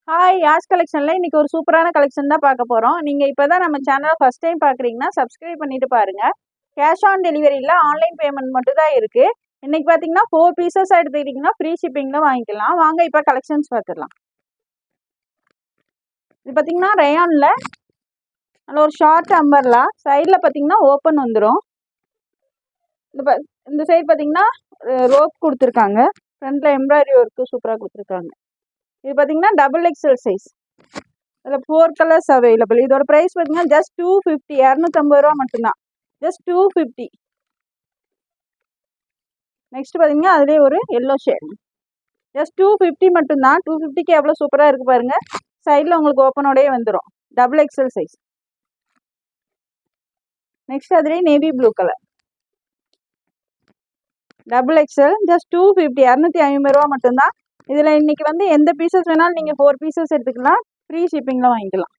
Hi யாஸ் கலெக்ஷனில் இன்றைக்கி ஒரு சூப்பரான கலெக்ஷன் தான் பார்க்க போகிறோம். நீங்கள் இப்போ தான் நம்ம சேனலை ஃபஸ்ட் டைம் பார்க்குறீங்கன்னா சப்ஸ்கிரைப் பண்ணிவிட்டு பாருங்கள். கேஷ் ஆன் டெலிவரி இல்லை, ஆன்லைன் பேமெண்ட் மட்டும் தான் இருக்குது. இன்றைக்கி பார்த்தீங்கன்னா 4 பீசஸ் எடுத்துக்கிட்டிங்கன்னா ஃப்ரீ ஷிப்பிங்கில் வாங்கிக்கலாம். வாங்க இப்போ கலெக்ஷன்ஸ் பார்த்துடலாம். இது பார்த்தீங்கன்னா ரயானில் நல்ல ஒரு ஷார்ட் அம்பர்லா, சைடில் பார்த்தீங்கன்னா ஓப்பன் வந்துடும். இந்த சைடு பார்த்தீங்கன்னா ரோப் கொடுத்துருக்காங்க, ஃப்ரண்ட்டில் எம்ப்ராய்டரி ஒர்க்கு சூப்பராக கொடுத்துருக்காங்க. இது பார்த்தீங்கன்னா டபுள் எக்ஸல் சைஸ், இதில் 4 கலர்ஸ் அவைலபிள். இதோட ப்ரைஸ் பார்த்தீங்கன்னா ஜஸ்ட் 250, 250 ரூபா மட்டும்தான், ஜஸ்ட் 250. நெக்ஸ்ட் பார்த்தீங்கன்னா அதுலேயே ஒரு எல்லோ ஷேட், ஜஸ்ட் 250 மட்டும்தான். 250க்கு எவ்வளோ சூப்பராக இருக்குது பாருங்கள். சைடில் உங்களுக்கு ஓப்பனோடயே வந்துடும், டபுள் எக்ஸல் சைஸ். நெக்ஸ்ட் அதுலேயே navy blue colour, double XL, just 250, 250 ரூபா மட்டும்தான். இதில் இன்றைக்கி வந்து எந்த பீசஸ் வேணாலும் நீங்கள் 4 பீசஸ் எடுத்துக்கலாம், ஃப்ரீ ஷிப்பிங்கில் வாங்கிக்கலாம்.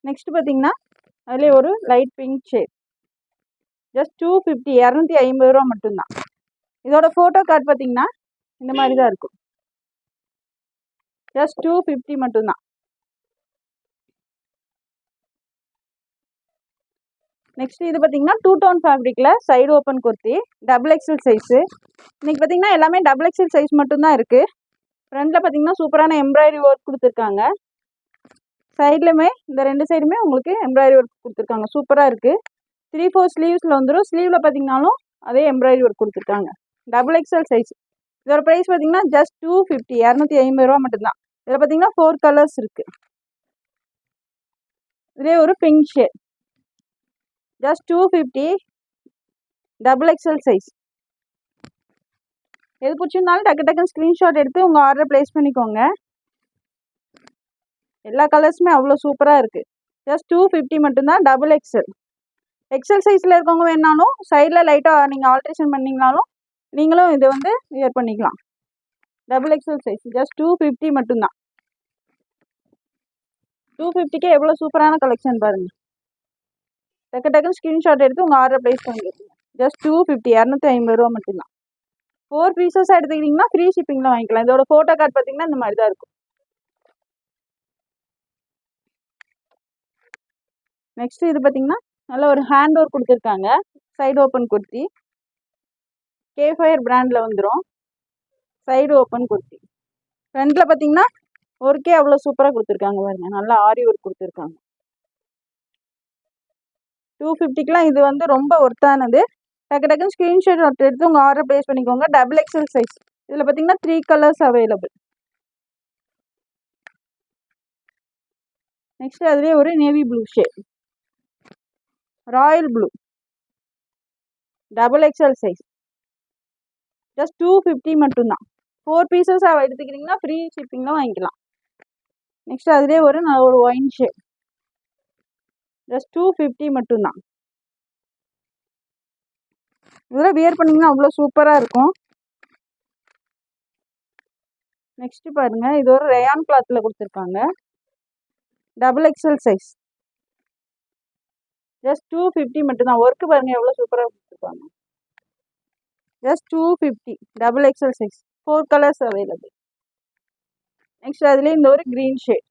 நெக்ஸ்ட் பார்த்தீங்கன்னா அதுலேயே ஒரு லைட் பிங்க் ஷேட், ஜஸ்ட் 250, 250 ரூபா மட்டும்தான். இதோட ஃபோட்டோ கார்டு பார்த்தீங்கன்னா இந்த மாதிரி தான் இருக்கும், ஜஸ்ட் 250 மட்டும்தான். நெக்ஸ்ட் இது பார்த்தீங்கன்னா 2 டோன் ஃபேப்ரிக்கில் side open kurti, double XL size. இன்றைக்கி பார்த்தீங்கன்னா எல்லாமே டபுள் எக்ஸல் சைஸ் மட்டும்தான் இருக்குது. ஃப்ரண்ட்டில் பார்த்தீங்கன்னா சூப்பரான எம்ப்ராய்டரி ஒர்க் கொடுத்துருக்காங்க. சைட்லையுமே இந்த 2 சைடுமே உங்களுக்கு எம்ப்ராய்டரி ஒர்க் கொடுத்துருக்காங்க, சூப்பராக இருக்குது. 3/4 ஸ்லீவ்ஸில் வந்துடும். ஸ்லீவில் பார்த்தீங்கன்னாலும் அதே எம்ப்ராய்டரி ஒர்க் கொடுத்துருக்காங்க, டபுள் எக்ஸல் சைஸ். இதோட ப்ரைஸ் பார்த்தீங்கன்னா ஜஸ்ட் 250, 250 ரூபா மட்டும்தான். இதில் பார்த்தீங்கன்னா 4 கலர்ஸ் இருக்குது. இதே ஒரு pink shade, just 250, double XL size. எது பிடிச்சிருந்தாலும் டக்கு டக்குன்னு ஸ்க்ரீன்ஷாட் எடுத்து உங்கள் ஆர்டரை ப்ளேஸ் பண்ணிக்கோங்க. எல்லா கலர்ஸுமே அவ்வளோ சூப்பராக இருக்குது, ஜஸ்ட் 250 மட்டும்தான். டபுள் எக்ஸல், எக்ஸல் சைஸில் இருக்கவங்க வேணாலும் சைடில் லைட்டாக நீங்கள் ஆல்ட்ரேஷன் பண்ணிங்கனாலும் நீங்களும் இதை வந்து வியர் பண்ணிக்கலாம். டபுள் எக்ஸல் சைஸ், ஜஸ்ட் 250 மட்டும்தான். 250க்கு எவ்வளோ சூப்பரான கலெக்ஷன் பாருங்கள். டக்கு டக்குன்னு ஸ்க்ரீன்ஷாட் எடுத்து உங்கள் ஆர்டரை ப்ளேஸ் பண்ணிக்கோங்க. ஜஸ்ட் 250, 250 ரூபா மட்டும்தான். 4 பீசஸ் எடுத்துக்கிட்டிங்கன்னா ஃப்ரீ ஷிப்பிங்கில் வாங்கிக்கலாம். இதோட ஃபோட்டோ கார்டு பார்த்தீங்கன்னா இந்த மாதிரி தான் இருக்கும். நெக்ஸ்ட் இது பார்த்தீங்கன்னா நல்ல ஒரு ஹேண்ட் ஒர்க் கொடுத்துருக்காங்க, சைடு ஓப்பன் குர்த்தி, கேஃபயர் பிராண்டில் வந்துடும். சைடு ஓப்பன் குர்த்தி, ஃப்ரண்ட்டில் பார்த்தீங்கன்னா ஒர்க்கே அவ்வளோ சூப்பராக கொடுத்துருக்காங்க பாருங்க, நல்லா ஆரி ஒர்க் கொடுத்துருக்காங்க. 250க்குலாம் இது வந்து ரொம்ப ஒர்த்தானது. டக்கு டக்குன்னு ஸ்க்ரீன்ஷாட் எடுத்து உங்கள் ஆர்டர் ப்ளேஸ் பண்ணிக்கோங்க. Double XL size. இதில் பார்த்தீங்கன்னா 3 கலர்ஸ் அவைலபிள். நெக்ஸ்ட் அதுலேயே ஒரு navy blue shade, royal blue, double XL size, just 250 மட்டும்தான். 4 பீசஸ் எடுத்துக்கிட்டிங்கன்னா ஃப்ரீ ஷிப்பிங்கில் வாங்கிக்கலாம். நெக்ஸ்ட் அதுலேயே ஒரு ஒயின் ஷேட், ஜஸ்ட் 250 மட்டும்தான். இதெல்லாம் வியர் பண்ணிங்கன்னா அவ்வளோ சூப்பராக இருக்கும். நெக்ஸ்ட் பாருங்க, இது ஒரு ரயான் கிளாத்தில் கொடுத்துருக்காங்க, டபுள் எக்ஸல் சைஸ், ஜஸ்ட் 250 மட்டும்தான். ஒர்க்கு பாருங்க எவ்வளோ சூப்பராக கொடுத்துருக்காங்க, just 250, double XL size. 4 colours available. Next அதுலேயே இந்த ஒரு க்ரீன் ஷேட்.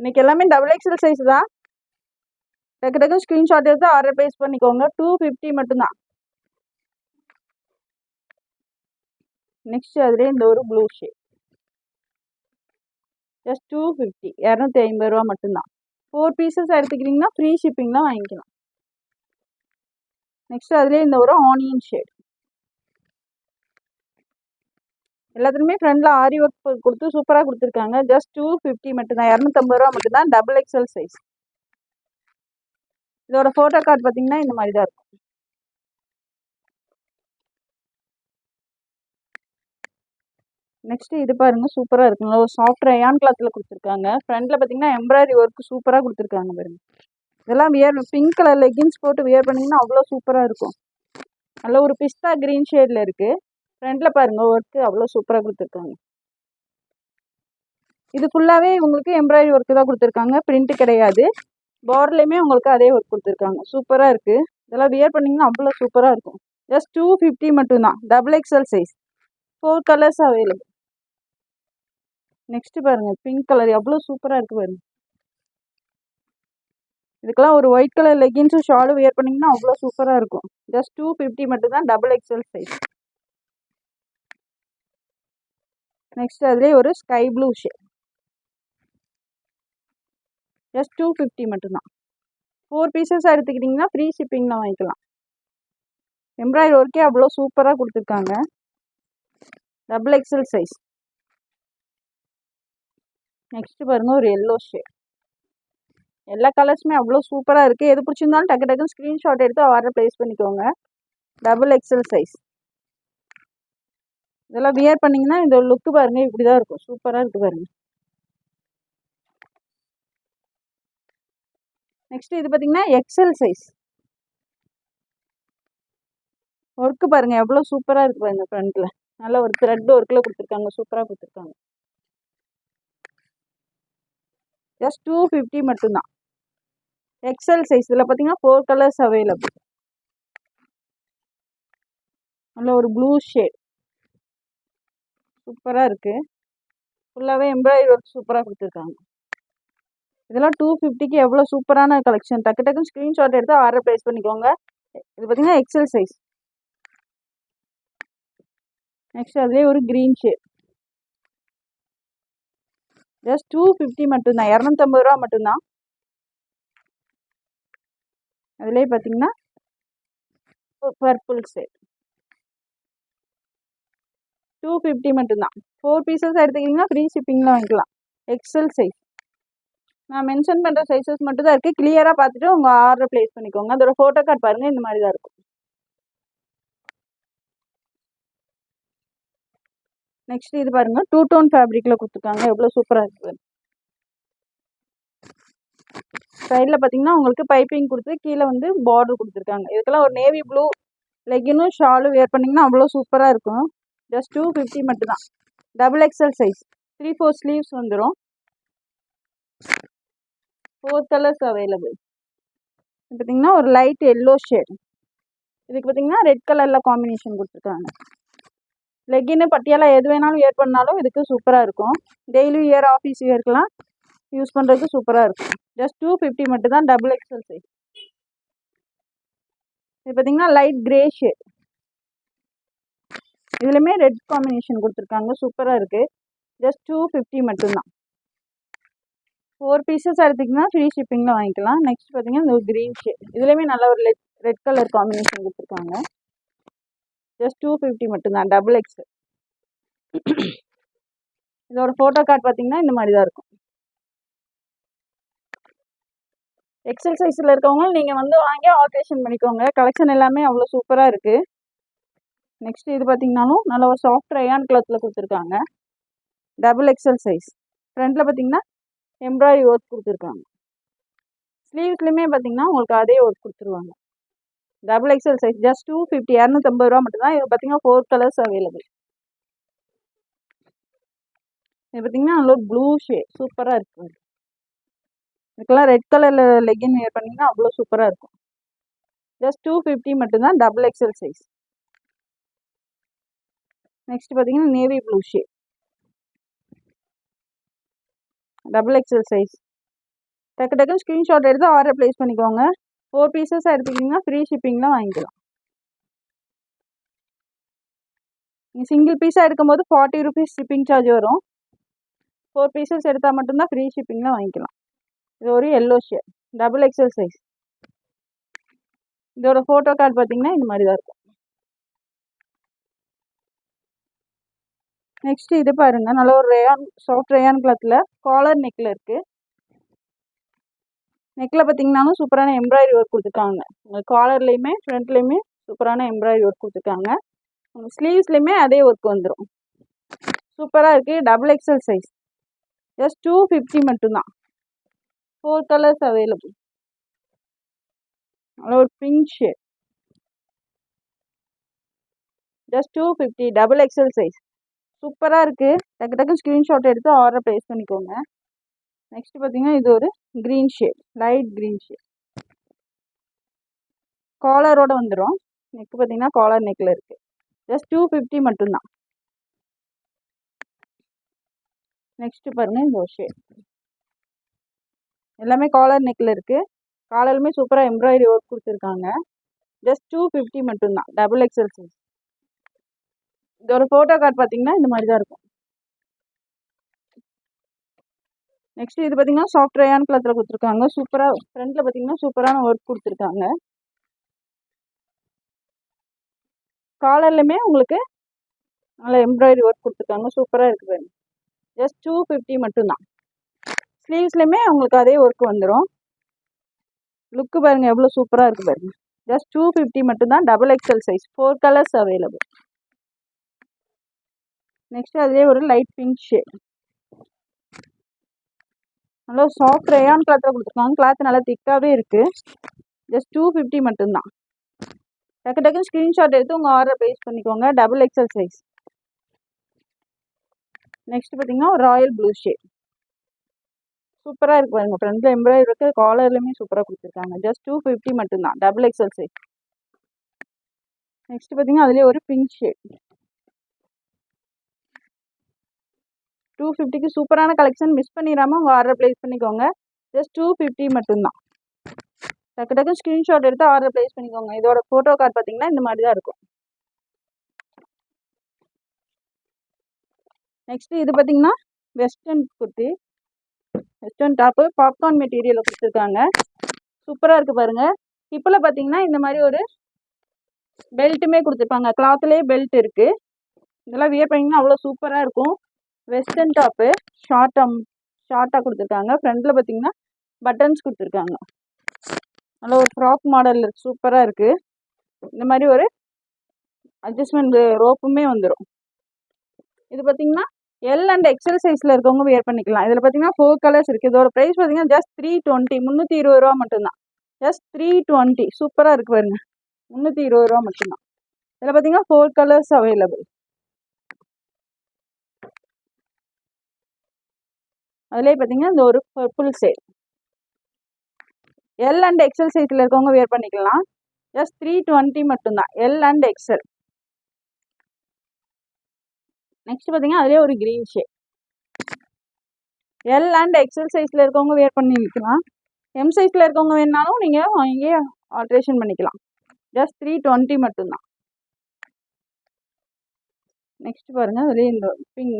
இன்னைக்கு எல்லாமே டபுள் எக்ஸல் சைஸ் தான். டக்கு டக்கு ஸ்க்ரீன்ஷாட் எடுத்து ஆர்டர் ப்ளேஸ் பண்ணிக்கோங்க. 250 மட்டும்தான். நெக்ஸ்ட் அதுலேயே இந்த ஒரு ப்ளூ ஷேட், ஜஸ்ட் 250, 250 ரூபா மட்டும்தான். 4 பீசஸ் எடுத்துக்கிட்டிங்கன்னா ஃப்ரீ ஷிப்பிங்லாம் வாங்கிக்கலாம். நெக்ஸ்ட் அதுலேயே இந்த ஒரு ஆனியன் ஷேட், எல்லாத்துலேயுமே ஃப்ரண்டில் ஆரி ஒர்க் கொடுத்து சூப்பராக கொடுத்துருக்காங்க. ஜஸ்ட் 250 மட்டும்தான், 250 ரூபா மட்டும்தான். Double XL size. இதோட ஃபோட்டோ கார்டு பார்த்தீங்கன்னா இந்த மாதிரி தான் இருக்கும். நெக்ஸ்ட் இது பாருங்க, சூப்பராக இருக்குங்க, ஒரு சாஃப்ட் ரயான் கிளாத்தில் கொடுத்துருக்காங்க. ஃப்ரண்ட்டில் பார்த்தீங்கன்னா எம்ப்ராய்டரி ஒர்க் சூப்பராக கொடுத்துருக்காங்க பாருங்க. இதெல்லாம் வியர் பிங்க் கலர் லெகின்ஸ் போட்டு வியர் பண்ணிங்கன்னா அவ்வளோ சூப்பராக இருக்கும். நல்ல ஒரு பிஸ்தா க்ரீன் ஷேடில் இருக்குது. ஃப்ரண்ட்டில் பாருங்கள் ஒர்க்கு அவ்வளோ சூப்பராக கொடுத்துருக்காங்க. இது ஃபுல்லாகவே உங்களுக்கு எம்ப்ராய்டரி ஒர்க்கு தான் கொடுத்துருக்காங்க, பிரிண்ட்டு கிடையாது. பார்டர்லையுமே உங்களுக்கு அதே ஒர்க் கொடுத்துருக்காங்க, சூப்பராக இருக்குது. இதெல்லாம் வியர் பண்ணிங்கன்னா அவ்வளோ சூப்பராக இருக்கும். ஜஸ்ட் 250 மட்டும்தான். Double XL size. 4 colours available. Next பாருங்க பிங்க் கலர் எவ்வளோ சூப்பராக இருக்கு பாருங்க. இதுக்கெல்லாம் ஒரு ஒயிட் கலர் லெகின்ஸும் ஷாலும் வியர் பண்ணிங்கன்னா அவ்வளோ சூப்பராக இருக்கும். ஜஸ்ட் 250 மட்டும்தான், டபுள் எக்ஸ்எல் சைஸ். நெக்ஸ்ட் அதுலேயே ஒரு ஸ்கை ப்ளூ ஷேட், ஜஸ்ட் 250 மட்டும்தான். 4 பீசஸ் எடுத்துக்கிட்டிங்கன்னா ஃப்ரீ ஷிப்பிங்கில் வாங்கிக்கலாம். எம்ப்ராய்டரி ஒர்க்கே அவ்வளோ சூப்பராக கொடுத்துருக்காங்க. Double XL size. நெக்ஸ்ட் பாருங்கள் ஒரு எல்லோ ஷேட். எல்லா கலர்ஸுமே அவ்வளோ சூப்பராக இருக்குது. எது பிடிச்சிருந்தாலும் டக்கு டக்குன்னு ஸ்க்ரீன்ஷாட் எடுத்து ஆர்டர் ப்ளேஸ் பண்ணிக்கோங்க. Double XL size. இதெல்லாம் வியர் பண்ணிங்கன்னா இந்த லுக்கு பாருங்கள் இப்படி தான் இருக்கும். சூப்பராக இருக்குது பாருங்கள். நெக்ஸ்ட் இது பார்த்தீங்கன்னா எக்ஸ்எல் சைஸ். ஒர்க்கு பாருங்கள் எவ்வளோ சூப்பராக இருக்குது பாருங்கள். ஃப்ரண்ட்டில் நல்ல ஒரு த்ரெட் ஒர்க்கில் கொடுத்துருக்காங்க. சூப்பராக கொடுத்துருக்காங்க. ஜஸ்ட் 250 மட்டும்தான். XL size. இதில் பார்த்தீங்கன்னா 4 கலர்ஸ் அவைலபிள். நல்ல ஒரு ப்ளூ ஷேட் சூப்பராக இருக்குது. ஃபுல்லாகவே எம்ப்ராய்டரி ஒர்க் சூப்பராக கொடுத்துருக்காங்க. இதெல்லாம் 250க்கு எவ்வளோ சூப்பரான கலெக்ஷன். டக்கு டக்குன்னு ஸ்க்ரீன்ஷாட் எடுத்து ஆர்டர் ப்ளேஸ் பண்ணிக்கோங்க. இது பார்த்தீங்கன்னா எக்ஸ்எல் சைஸ். நெக்ஸ்ட் அதுலேயே ஒரு க்ரீன் ஷேட். ஜஸ்ட் 250 மட்டும்தான், 250 ரூபா மட்டும்தான். அதுலேயே பார்த்தீங்கன்னா பர்பிள் ஷேட் 250 மட்டும்தான். 4 பீசஸ் எடுத்துக்கிட்டிங்கன்னா ஃப்ரீ ஷிப்பிங்கில் வாங்கிக்கலாம். XL size. நான் மென்ஷன் பண்ணுற சைஸஸ் மட்டும் தான் இருக்குது. கிளியராக பார்த்துட்டு உங்கள் ஆர்டர் ப்ளேஸ் பண்ணிக்கோங்க. அதோட ஃபோட்டோ கார்டு பாருங்கள், இந்த மாதிரி தான் இருக்கும். நெக்ஸ்ட் இது பாருங்கள் 2 டோன் ஃபேப்ரிக்கில் கொடுத்துருக்காங்க. எவ்வளோ சூப்பராக இருக்குது. சைடில் பார்த்தீங்கன்னா உங்களுக்கு பைப்பிங் கொடுத்து கீழே வந்து பார்டர் கொடுத்துருக்காங்க. இதுக்கெல்லாம் ஒரு நேவி ப்ளூ லெகினும் ஷாலும் வேர் பண்ணிங்கன்னா அவ்வளோ சூப்பராக இருக்கும். ஜஸ்ட் 250 மட்டும்தான். Double XL size. 3/4 ஸ்லீவ்ஸ் வந்துடும். 4 கலர்ஸ் அவைலபிள். பார்த்தீங்கன்னா ஒரு லைட் எல்லோ ஷேட். இதுக்கு பார்த்தீங்கன்னா ரெட் கலரில் காம்பினேஷன் கொடுத்துருக்காங்க. லெகின்னு பட்டியாலா எது வேணாலும் வியர் பண்ணாலும் இதுக்கு சூப்பராக இருக்கும். டெய்லி வியர், ஆஃபீஸ் வியர்க்கெலாம் யூஸ் பண்ணுறதுக்கு சூப்பராக இருக்கும். ஜஸ்ட் 250 மட்டும்தான். Double XL size. இது பார்த்தீங்கன்னா லைட் கிரே ஷேட். இதுலையுமே ரெட் காம்பினேஷன் கொடுத்துருக்காங்க. சூப்பராக இருக்குது. ஜஸ்ட் 250 மட்டும்தான். 4 பீசஸ் எடுத்திங்கன்னா ஃப்ரீ ஷிப்பிங்கில் வாங்கிக்கலாம். நெக்ஸ்ட் பார்த்தீங்கன்னா இந்த க்ரீன் ஷேட். இதுலேயுமே நல்ல ஒரு ரெட் கலர் காம்பினேஷன் கொடுத்துருக்காங்க. ஜஸ்ட் 250 மட்டும்தான். Double XL. இதோட ஃபோட்டோ கார்டு பார்த்தீங்கன்னா இந்த மாதிரி தான் இருக்கும். எக்ஸ்எல் சைஸில் இருக்கவங்க நீங்கள் வந்து வாங்கி ஆல்ட்ரேஷன் பண்ணிக்கோங்க. கலெக்ஷன் எல்லாமே அவ்வளோ சூப்பராக இருக்குது. நெக்ஸ்ட் இது பார்த்தீங்கன்னாலும் நல்ல ஒரு சாஃப்ட் ரயான் கிளாத்தில் கொடுத்துருக்காங்க. Double XL size. ஃப்ரண்ட்டில் பார்த்தீங்கன்னா எம்ப்ராய்டரி ஒர்க் கொடுத்துருக்காங்க. ஸ்லீவ்ஸ்லையுமே பார்த்தீங்கன்னா உங்களுக்கு அதே ஒர்க் கொடுத்துருவாங்க. Double XL size. ஜஸ்ட் 250, 250 ரூபா மட்டும்தான். இது பார்த்தீங்கன்னா 4 கலர்ஸ் அவைலபிள். இது பார்த்தீங்கன்னா நல்ல ஒரு ப்ளூ ஷேட் சூப்பராக இருக்குது. இதுக்கெல்லாம் ரெட் கலரில் லெகின் வேர் பண்ணிங்கன்னா அவ்வளோ சூப்பராக இருக்கும். ஜஸ்ட் 250 மட்டும்தான். Double XL size. நெக்ஸ்ட் பார்த்தீங்கன்னா navy blue shade. Double XL size. டக்கு டக்குன்னு ஸ்க்ரீன்ஷாட் எடுத்து ஆர்டர் ப்ளேஸ் பண்ணிக்கோங்க. 4 பீசஸ் எடுத்துக்கிட்டிங்கன்னா ஃப்ரீ ஷிப்பிங்கில் வாங்கிக்கலாம். நீங்கள் சிங்கிள் பீஸாக எடுக்கும்போது 40 ருபீஸ் ஷிப்பிங் சார்ஜ் வரும். 4 பீசஸ் எடுத்தால் மட்டும்தான் ஃப்ரீ ஷிப்பிங்கில் வாங்கிக்கலாம். இது ஒரு yellow shade. Double XL size. இதோட ஃபோட்டோ கார்டு பார்த்தீங்கன்னா இந்த மாதிரி தான் இருக்கும். நெக்ஸ்ட் இது பாருங்கள் நல்ல ஒரு ரயான், சாஃப்ட் ரயான் கிளாத்தில் காலர் நெக்கில் இருக்குது. நெக்கில் பார்த்தீங்கன்னாலும் சூப்பரான எம்ப்ராய்டரி ஒர்க் கொடுத்துருக்காங்க. உங்கள் காலர்லேயுமே ஃப்ரண்ட்லேயுமே சூப்பரான எம்ப்ராய்டரி ஒர்க் கொடுத்துருக்காங்க. உங்கள் ஸ்லீவ்ஸ்லேயுமே அதே ஒர்க் வந்துடும். சூப்பராக இருக்குது. Double XL size. ஜஸ்ட் 250 மட்டும்தான். 4 கலர்ஸ் அவைலபிள். நல்ல ஒரு pink shade. Just 250. Double XL size. சூப்பராக இருக்குது. டக்கு டக்கு ஸ்க்ரீன்ஷாட் எடுத்து ஆர்டர் ப்ளேஸ் பண்ணிக்கோங்க. நெக்ஸ்ட் பார்த்தீங்கன்னா இது ஒரு green shade, light green shade. காலரோடு வந்துடும். நெக் பார்த்தீங்கன்னா காலர் நெக்கில் இருக்குது. ஜஸ்ட் 250 மட்டும்தான். நெக்ஸ்ட் பாருங்க இந்த ஒரு ஷேட் எல்லாமே காலர் நெக்கில் இருக்குது. காலருமே சூப்பராக எம்ப்ராய்டரி ஒர்க் கொடுத்துருக்காங்க. ஜஸ்ட் 250 மட்டும்தான். Double XL size. இதோட ஃபோட்டோ கார்டு பார்த்தீங்கன்னா இந்த மாதிரி தான் இருக்கும். நெக்ஸ்ட் இது பார்த்தீங்கன்னா சாஃப்ட் ரயான் கிளாத்தில் கொடுத்துருக்காங்க. சூப்பராக ஃப்ரண்ட்டில் பார்த்தீங்கன்னா சூப்பரான ஒர்க் கொடுத்துருக்காங்க. காலர்லையுமே உங்களுக்கு நல்ல எம்ப்ராய்டரி ஒர்க் கொடுத்துருக்காங்க. சூப்பராக இருக்குது. ஜஸ்ட் 250 மட்டும்தான். ஸ்லீவ்ஸ்லையுமே உங்களுக்கு அதே ஒர்க் வந்துடும். லுக்கு பாருங்க எவ்வளோ சூப்பராக இருக்குது பாருங்க. ஜஸ்ட் 250 மட்டும்தான். Double XL size. 4 colours available. Next அதுலேயே ஒரு லைட் பிங்க் ஷேட். நல்லா சாஃப்ட் ரயான் கிளாத்தில் கொடுத்துருக்காங்க. கிளாத் நல்லா திக்காகவே இருக்குது. ஜஸ்ட் 250 மட்டும்தான். டக்கு டக்குன்னு ஸ்க்ரீன்ஷாட் எடுத்து உங்கள் ஆர்டர் ப்ளேஸ் பண்ணிக்கோங்க. Double XL size. நெக்ஸ்ட் பார்த்தீங்கன்னா ஒரு ராயல் ப்ளூ ஷேட். சூப்பராக இருக்குது பாருங்க. ஃப்ரண்ட்டில் எம்ப்ராய்டரி இருக்கு. காலர்லையுமே சூப்பராக கொடுத்துருக்காங்க. ஜஸ்ட் 250 மட்டும்தான். Double XL size. நெக்ஸ்ட் பார்த்தீங்கன்னா அதுலேயே ஒரு பிங்க் ஷேட். 250க்கு சூப்பரான கலெக்ஷன். மிஸ் பண்ணிடாமல் உங்கள் ஆர்டர் ப்ளேஸ் பண்ணிக்கோங்க. ஜஸ்ட் 250 மட்டும்தான். டக்கு டக்கு ஸ்க்ரீன்ஷாட் எடுத்து ஆர்டர் ப்ளேஸ் பண்ணிக்கோங்க. இதோட ஃபோட்டோ கார்டு பார்த்தீங்கன்னா இந்த மாதிரி தான் இருக்கும். நெக்ஸ்ட் இது பார்த்தீங்கன்னா western kurti. Western top popcorn மெட்டீரியலில் கொடுத்துருக்காங்க. சூப்பராக இருக்குது பாருங்கள். ஹிப்பில் பார்த்தீங்கன்னா இந்த மாதிரி ஒரு பெல்ட்டுமே கொடுத்துருப்பாங்க. கிளாத்லேயே பெல்ட் இருக்குது. இதெல்லாம் வியர் பண்ணிங்கன்னா அவ்வளோ சூப்பராக இருக்கும். வெஸ்டர்ன் டாப்பு ஷார்ட்டாக கொடுத்துருக்காங்க. ஃப்ரண்ட்டில் பார்த்தீங்கன்னா பட்டன்ஸ் கொடுத்துருக்காங்க. நல்ல ஒரு ஃப்ராக் மாடல் இருக்குது. சூப்பராக இருக்குது. இந்த மாதிரி ஒரு அட்ஜஸ்ட்மெண்ட் ரோப்புமே வந்துடும். இது பார்த்தீங்கன்னா எல் அண்ட் எக்ஸல் சைஸில் இருக்கவங்க வியர் பண்ணிக்கலாம். இதில் பார்த்தீங்கன்னா 4 கலர்ஸ் இருக்குது. இதோட ப்ரைஸ் பார்த்தீங்கன்னா ஜஸ்ட் 320. 320 ரூபா மட்டும்தான். ஜஸ்ட் 320. சூப்பராக இருக்குது பாருங்க. 320 ரூபா மட்டும்தான். இதில் பார்த்தீங்கன்னா 4 கலர்ஸ் அவைலபிள். அதுலேயே பார்த்தீங்கன்னா இந்த ஒரு purple shade. L and XL சைஸில் இருக்கவங்க வியர் பண்ணிக்கலாம். ஜஸ்ட் 320 மட்டும்தான். L and XL. நெக்ஸ்ட் பார்த்தீங்கன்னா அதுலேயே ஒரு green shade. L and XL சைஸில் இருக்கவங்க வியர் பண்ணிக்கலாம். எம் சைஸில் இருக்கவங்க வேணாலும் நீங்கள் வாங்கி ஆல்ட்ரேஷன் பண்ணிக்கலாம். ஜஸ்ட் 320 மட்டும்தான். நெக்ஸ்ட் பாருங்கள் அதுலேயே இந்த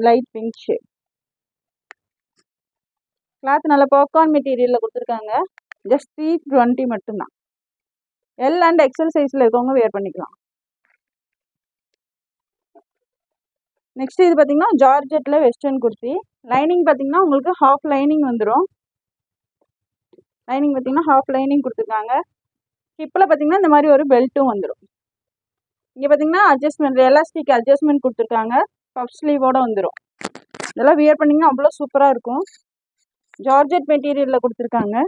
லைட் பிங்க் ஷேட். கிளாத் நல்ல பாப்கார்ன் மெட்டீரியலில் கொடுத்துருக்காங்க. ஜஸ்ட் 320 மட்டும்தான். எல் அண்ட் எக்ஸல் சைஸில் இருக்கவங்க வியர் பண்ணிக்கலாம். நெக்ஸ்ட் இது பார்த்தீங்கன்னா ஜார்ஜெட்டில் வெஸ்டர்ன் குர்த்தி. லைனிங் பார்த்தீங்கன்னா உங்களுக்கு ஹாஃப் லைனிங் வந்துடும். லைனிங் பார்த்தீங்கன்னா ஹாஃப் லைனிங் கொடுத்துருக்காங்க. ஹிப்பில் பார்த்தீங்கன்னா இந்த மாதிரி ஒரு பெல்ட்டும் வந்துடும். இங்கே பார்த்தீங்கன்னா அட்ஜஸ்ட்மெண்ட் எலாஸ்டிக் அட்ஜஸ்ட்மெண்ட் கொடுத்துருக்காங்க. பஃப் ஸ்லீவோடு வந்துடும். இதெல்லாம் வியர் பண்ணிங்கன்னா அவ்வளோ சூப்பராக இருக்கும். ஜார்ஜெட் மெட்டீரியலில் கொடுத்துருக்காங்க.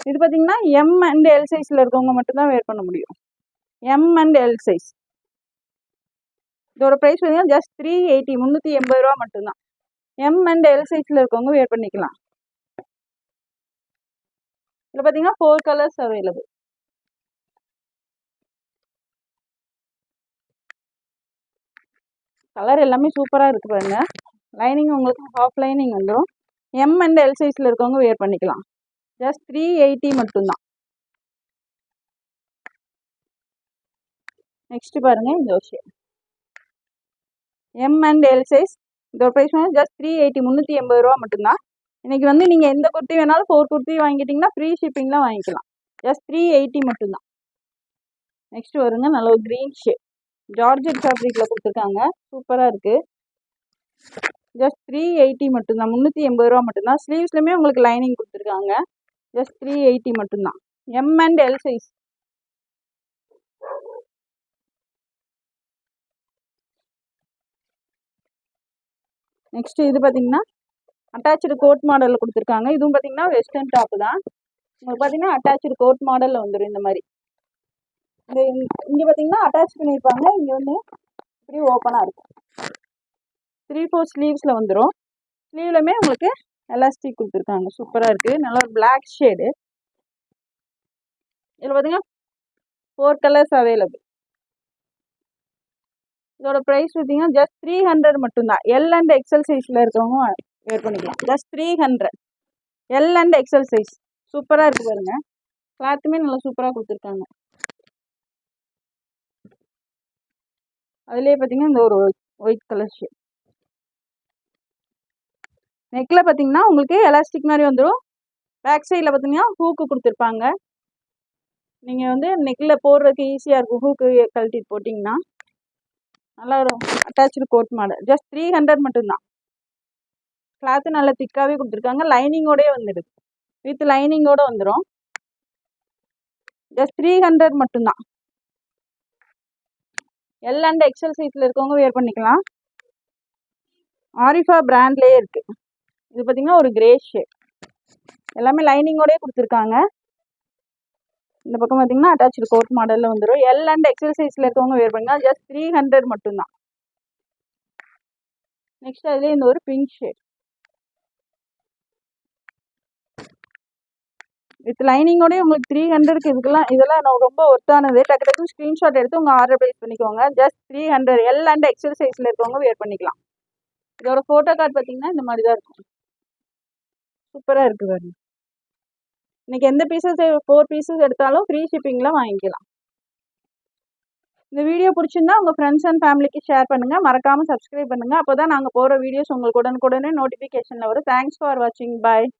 இது பார்த்தீங்கன்னா எம் அண்ட் எல் சைஸில் இருக்கவங்க மட்டும்தான் வேர் பண்ண முடியும். M and L size. இதோட ப்ரைஸ் பார்த்தீங்கன்னா ஜஸ்ட் 380. 380 ரூபா மட்டும்தான். எம் அண்ட் எல் சைஸில் இருக்கவங்க வேர் பண்ணிக்கலாம். இதில் பார்த்தீங்கன்னா 4 கலர்ஸ் அவைலபிள். கலர் எல்லாமே சூப்பராக இருக்குது பாருங்க. லைனிங் உங்களுக்கு ஹாஃப் லைனிங் வந்துடும். எம் அண்ட் எல் சைஸில் இருக்கவங்க வேர் பண்ணிக்கலாம். ஜஸ்ட் 380 மட்டும்தான். நெக்ஸ்ட் பாருங்கள் இந்த விஷயம் எம் அண்ட் எல் சைஸ். இதோட ப்ரைஸ் வந்து ஜஸ்ட் 380. 380 ரூபா மட்டும்தான். இன்றைக்கி வந்து நீங்கள் எந்த குர்த்தி வேணாலும் 4 குர்த்தி வாங்கிட்டிங்கன்னா ஃப்ரீ ஷிப்பிங்லாம் வாங்கிக்கலாம். ஜஸ்ட் 380 மட்டும்தான். நெக்ஸ்ட் வருங்க நல்ல ஒரு க்ரீன் ஷேட். ஜார்ஜெட் ஃபேப்ரிக்கில் கொடுத்துருக்காங்க. சூப்பராக இருக்குது. ஜஸ்ட் 380 மட்டும்தான். 380 ரூபா மட்டும்தான். ஸ்லீவ்ஸ்லையுமே உங்களுக்கு லைனிங் கொடுத்துருக்காங்க. ஜஸ்ட் 380 மட்டும்தான். M and L size. Next இது பார்த்தீங்கன்னா அட்டாச்சு கோட் மாடலில் கொடுத்துருக்காங்க. இதுவும் பார்த்தீங்கன்னா வெஸ்டர்ன் டாப்பு தான். உங்களுக்கு பார்த்தீங்கன்னா அட்டாச்சு கோட் மாடலில் வந்துடும். இந்த மாதிரி இங்கே பார்த்தீங்கன்னா அட்டாச் பண்ணியிருப்பாங்க. இங்கே வந்து இப்படி ஓப்பனாக இருக்கும். 3/4 ஸ்லீவ்ஸில் வந்துடும். ஸ்லீவ்லையுமே உங்களுக்கு எலாஸ்டிக் கொடுத்துருக்காங்க. சூப்பராக இருக்குது. நல்லா ஒரு பிளாக் ஷேடு. இதில் பார்த்தீங்கன்னா 4 கலர்ஸ் அவைலபிள். இதோட ப்ரைஸ் பார்த்தீங்கன்னா ஜஸ்ட் 300 மட்டும்தான். எல் அண்ட் எக்ஸல் சைஸில் இருக்கவங்க வேர் பண்ணிக்கலாம். Just 300 L and XL size. சூப்பராக இருக்குது பாருங்க. கிளாத்துமே நல்லா சூப்பராக கொடுத்துருக்காங்க. அதுலேயே பார்த்தீங்கன்னா இந்த ஒரு ஒயிட் கலர் ஷேட். நெக்கில் பார்த்தீங்கன்னா உங்களுக்கு எலாஸ்டிக் மாதிரி வந்துடும். பேக் சைடில் பார்த்தீங்கன்னா ஹூக்கு கொடுத்துருப்பாங்க. நீங்கள் வந்து நெக்கில் போடுறதுக்கு ஈஸியாக இருக்கும். ஹூக்கு கழட்டிட்டு போட்டிங்கன்னா நல்லா ஒரு அட்டாச்சு கோட் மாடல். ஜஸ்ட் 300 மட்டும்தான். கிளாத்து நல்லா திக்காகவே கொடுத்துருக்காங்க. லைனிங்கோடய வந்துடுது. வித் லைனிங்கோடு வந்துடும். ஜஸ்ட் 300 மட்டும்தான். எல் அண்ட் எக்ஸல் சைஸில் இருக்கவங்க வேர் பண்ணிக்கலாம். ஆரிஃபா பிராண்ட்லேயே இருக்குது. இது பார்த்தீங்கன்னா ஒரு கிரே ஷேட். எல்லாமே லைனிங்கோடய கொடுத்துருக்காங்க. இந்த பக்கம் பார்த்தீங்கன்னா அட்டாச்சு கோட் மாடலில் வந்துடும். எல் அண்ட் எக்ஸல் சைஸில் இருக்கவங்க வேர் பண்ணிக்கலாம். ஜஸ்ட் 300 மட்டும்தான். நெக்ஸ்ட் அதுலேயே இந்த ஒரு பிங்க் ஷேட் வித் லைனிங்கோடய உங்களுக்கு 300க்கு இதெல்லாம் ரொம்ப ஒர்த்தானது. டக்கு டக்குன்னு ஸ்க்ரீன்ஷாட் எடுத்து உங்கள் ஆர்டர் ப்ளேஸ் பண்ணிக்கோங்க. ஜஸ்ட் 300 எல் அண்ட் எக்ஸல் சைஸில் இருக்கவங்க வேர் பண்ணிக்கலாம். இதோட ஃபோட்டோ கார்டு பார்த்தீங்கன்னா இந்த மாதிரி தான் இருக்கும். சூப்பராக இருக்குது பாருங்க. இன்னைக்கு எந்த பீசஸ் 4 பீசஸ் எடுத்தாலும் ஃப்ரீ ஷிப்பிங்கில் வாங்கிக்கலாம். இந்த வீடியோ பிடிச்சிருந்தா உங்கள் ஃப்ரெண்ட்ஸ் அண்ட் ஃபேமிலிக்கு ஷேர் பண்ணுங்கள். மறக்காமல் சப்ஸ்கிரைப் பண்ணுங்கள். அப்போ தான் நாங்கள் போகிற வீடியோஸ் உங்களுக்கு உடனுக்குடனே நோட்டிஃபிகேஷனில் வரும். தேங்க்ஸ் ஃபார் வாட்சிங். பாய்.